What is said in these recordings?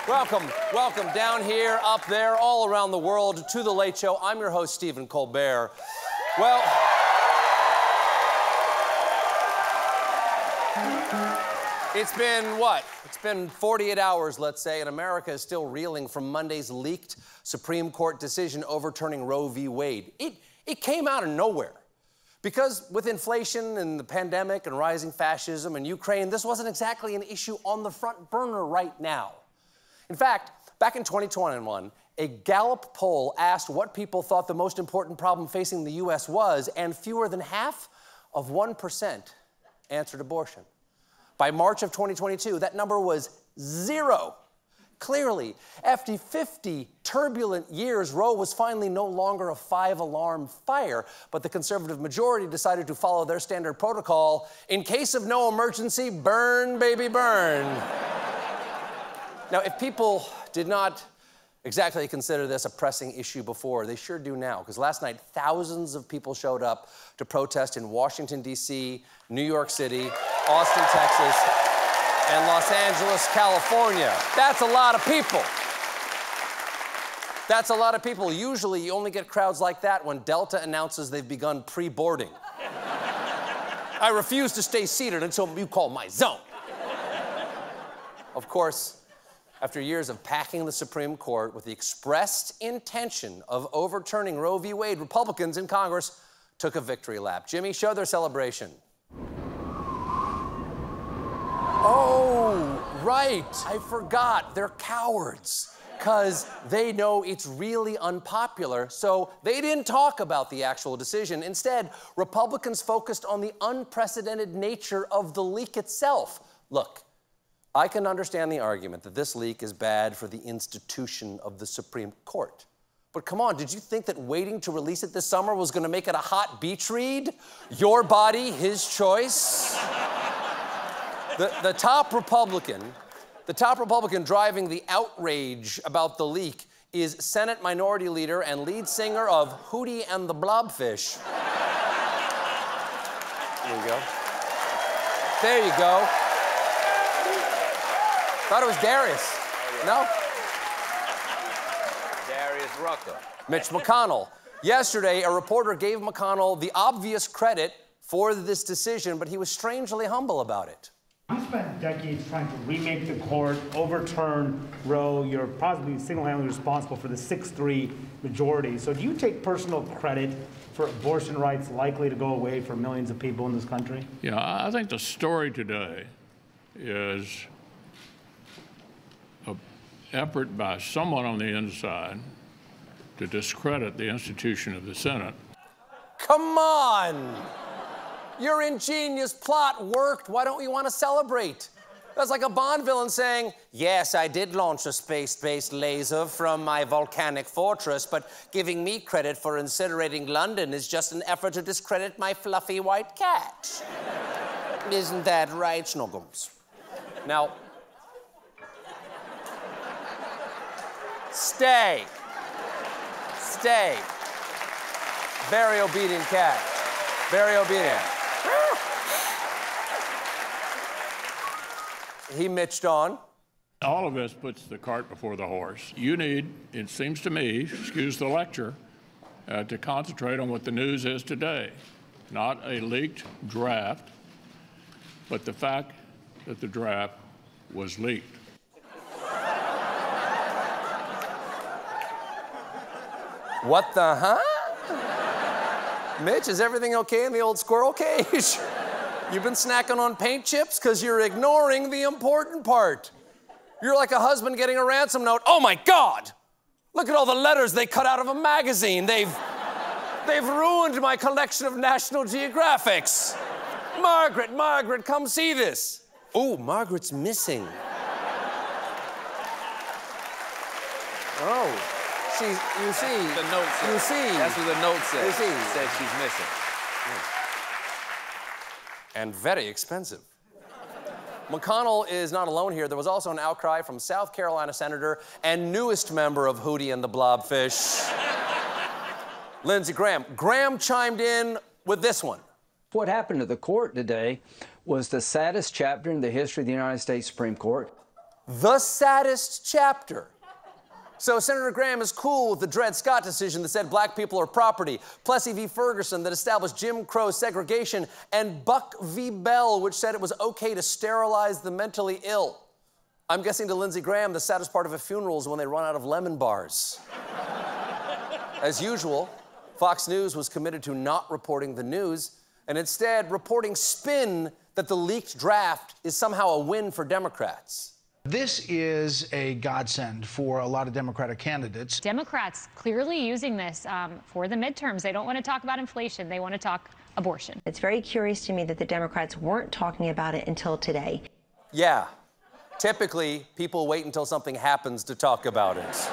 Welcome down here, up there, all around the world to The Late Show. I'm your host, Stephen Colbert. Well, it's been what? It's been 48 hours, let's say, and America is still reeling from Monday's leaked Supreme Court decision overturning Roe v. Wade. It came out of nowhere. Because with inflation and the pandemic and rising fascism and Ukraine, this wasn't exactly an issue on the front burner right now. In fact, back in 2021, a Gallup poll asked what people thought the most important problem facing the U.S. was, and fewer than half of 1% answered abortion. By March of 2022, that number was 0. Clearly, after 50 turbulent years, Roe was finally no longer a 5-alarm fire, but the conservative majority decided to follow their standard protocol. In case of no emergency, burn, baby, burn. Now, if people did not exactly consider this a pressing issue before, they sure do now, because last night, thousands of people showed up to protest in Washington, D.C., New York City, Austin, Texas, and Los Angeles, California. That's a lot of people. That's a lot of people. Usually, you only get crowds like that when Delta announces they've begun pre-boarding. I refuse to stay seated until you call my zone. Of course, after years of packing the Supreme Court with the expressed intention of overturning Roe v. Wade, Republicans in Congress took a victory lap. Jimmy, show their celebration. Oh, right. I forgot. They're cowards because they know it's really unpopular, so they didn't talk about the actual decision. Instead, Republicans focused on the unprecedented nature of the leak itself. Look, I can understand the argument that this leak is bad for the institution of the Supreme Court. But come on, did you think that waiting to release it this summer was going to make it a hot beach read? Your body, his choice? The top Republican driving the outrage about the leak is Senate Minority Leader and lead singer of Hootie and the Blobfish. There you go. There you go. Thought it was Darius. No? Darius Rucker. Mitch McConnell. Yesterday, a reporter gave McConnell the obvious credit for this decision, but he was strangely humble about it. You spent decades trying to remake the court, overturn Roe. You're possibly single-handedly responsible for the 6-3 majority. So do you take personal credit for abortion rights likely to go away for millions of people in this country? Yeah, I think the story today is an effort by someone on the inside to discredit the institution of the Senate. Come on! Your ingenious plot worked. Why don't you want to celebrate? That's like a Bond villain saying, yes, I did launch a space-based laser from my volcanic fortress, but giving me credit for incinerating London is just an effort to discredit my fluffy white cat. Isn't that right, Snuggles? Now, stay. Very obedient cat. Very obedient. He mitched on. All of this puts the cart before the horse. You need, it seems to me, excuse the lecture, to concentrate on what the news is today. Not a leaked draft, but the fact that the draft was leaked. What the huh? Mitch, is everything okay in the old squirrel cage? You've been snacking on paint chips because you're ignoring the important part. You're like a husband getting a ransom note. Oh my God! Look at all the letters they cut out of a magazine. They've ruined my collection of National Geographics. Margaret, come see this. Oh, Margaret's missing. Oh. You see. The note says. You see. That's what the note says. You see. It says she's missing. And very expensive. McConnell is not alone here. There was also an outcry from South Carolina Senator and newest member of Hootie and the Blobfish, Lindsey Graham. Graham chimed in with this one. What happened to the court today was the saddest chapter in the history of the United States Supreme Court. The saddest chapter. So Senator Graham is cool with the Dred Scott decision that said black people are property, Plessy v. Ferguson that established Jim Crow segregation, and Buck v. Bell, which said it was okay to sterilize the mentally ill. I'm guessing to Lindsey Graham, the saddest part of a funeral is when they run out of lemon bars. As usual, Fox News was committed to not reporting the news and instead reporting spin that the leaked draft is somehow a win for Democrats. This is a godsend for a lot of Democratic candidates. Democrats clearly using this for the midterms. They don't want to talk about inflation. They want to talk abortion. It's very curious to me that the Democrats weren't talking about it until today. Yeah. Typically, people wait until something happens to talk about it.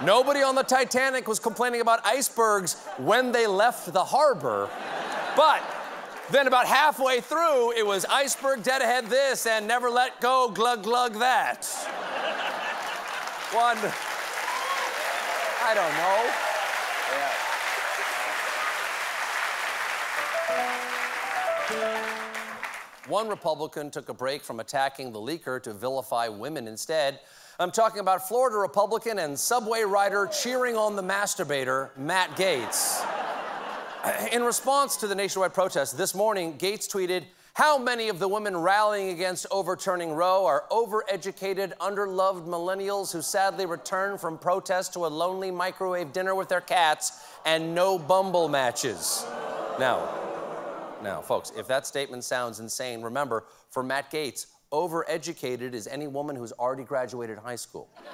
Nobody on the Titanic was complaining about icebergs when they left the harbor, but then about halfway through, it was iceberg dead ahead this and never let go glug glug that. One, I don't know. Yeah. One Republican took a break from attacking the leaker to vilify women instead. I'm talking about Florida Republican and subway rider cheering on the masturbator, Matt Gaetz. In response to the nationwide protest this morning, Gaetz tweeted, "How many of the women rallying against overturning Roe are overeducated, underloved millennials who sadly return from protest to a lonely microwave dinner with their cats and no Bumble matches?" Now, folks, if that statement sounds insane, remember, for Matt Gaetz, overeducated is any woman who's already graduated high school. Not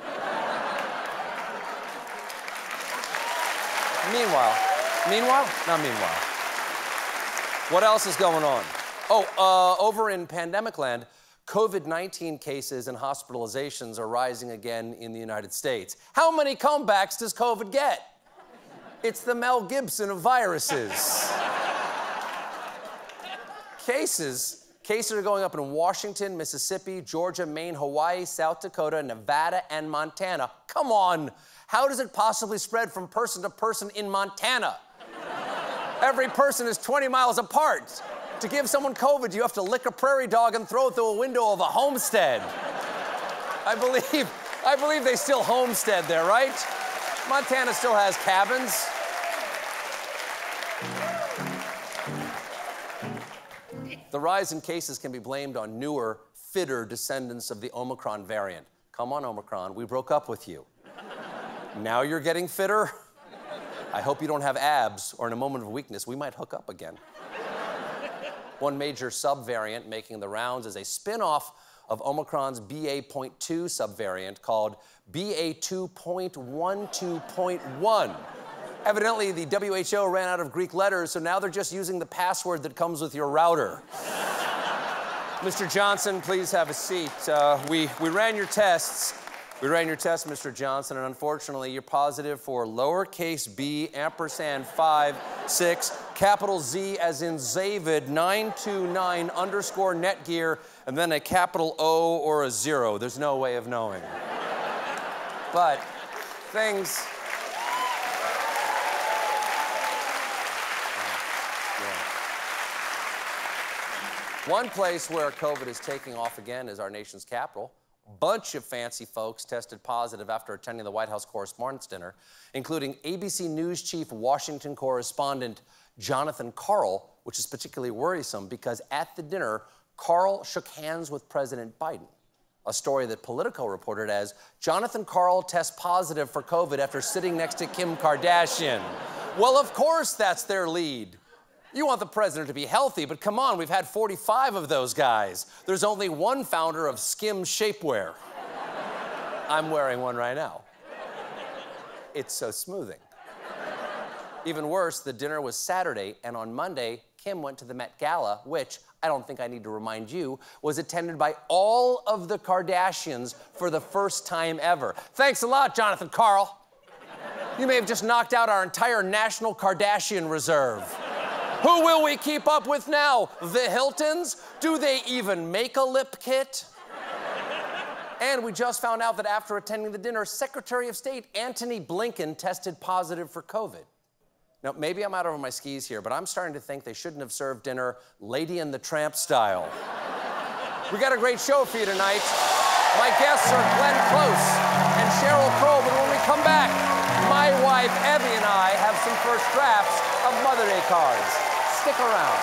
meanwhile. What else is going on? Over in pandemic land, COVID-19 cases and hospitalizations are rising again in the United States. How many comebacks does COVID get? It's the Mel Gibson of viruses. Cases are going up in Washington, Mississippi, Georgia, Maine, Hawaii, South Dakota, Nevada, and Montana. Come on, how does it possibly spread from person to person in Montana? Every person is 20 miles apart. To give someone COVID, you have to lick a prairie dog and throw it through a window of a homestead. I believe they still homestead there, right? Montana still has cabins. The rise in cases can be blamed on newer, fitter descendants of the Omicron variant. Come on, Omicron, we broke up with you. Now you're getting fitter? I hope you don't have abs, or in a moment of weakness, we might hook up again. One major subvariant making the rounds is a spin-off of Omicron's BA.2 subvariant called BA.2.12.1. Evidently, the WHO ran out of Greek letters, so now they're just using the password that comes with your router. Mr. Johnson, please have a seat. We ran your tests. We ran your test, Mr. Johnson, and unfortunately, you're positive for lowercase b, ampersand 5, 6, capital Z as in Zavid, 929 underscore Netgear, and then a capital O or a 0. There's no way of knowing. But things... One place where COVID is taking off again is our nation's capital. Bunch of fancy folks tested positive after attending the White House Correspondents' Dinner, including ABC News chief Washington correspondent Jonathan Karl, which is particularly worrisome because at the dinner, Karl shook hands with President Biden. A story that Politico reported as, Jonathan Karl tests positive for COVID after sitting next to Kim Kardashian. Well, of course that's their lead. You want the president to be healthy, but come on, we've had 45 of those guys. There's only one founder of Skim shapewear. I'm wearing one right now. It's so smoothing. Even worse, the dinner was Saturday, and on Monday, Kim went to the Met Gala, which, I don't think I need to remind you, was attended by all of the Kardashians for the first time ever. Thanks a lot, Jonathan Karl. You may have just knocked out our entire national Kardashian reserve. Who will we keep up with now? The Hiltons? Do they even make a lip kit? And we just found out that after attending the dinner, Secretary of State Antony Blinken tested positive for COVID. Now, maybe I'm out over my skis here, but I'm starting to think they shouldn't have served dinner Lady and the Tramp style. We got a great show for you tonight. My guests are Glenn Close and Sheryl Crow, but when we come back, my wife Evie and I have some first drafts of Mother Day cards. Stick around.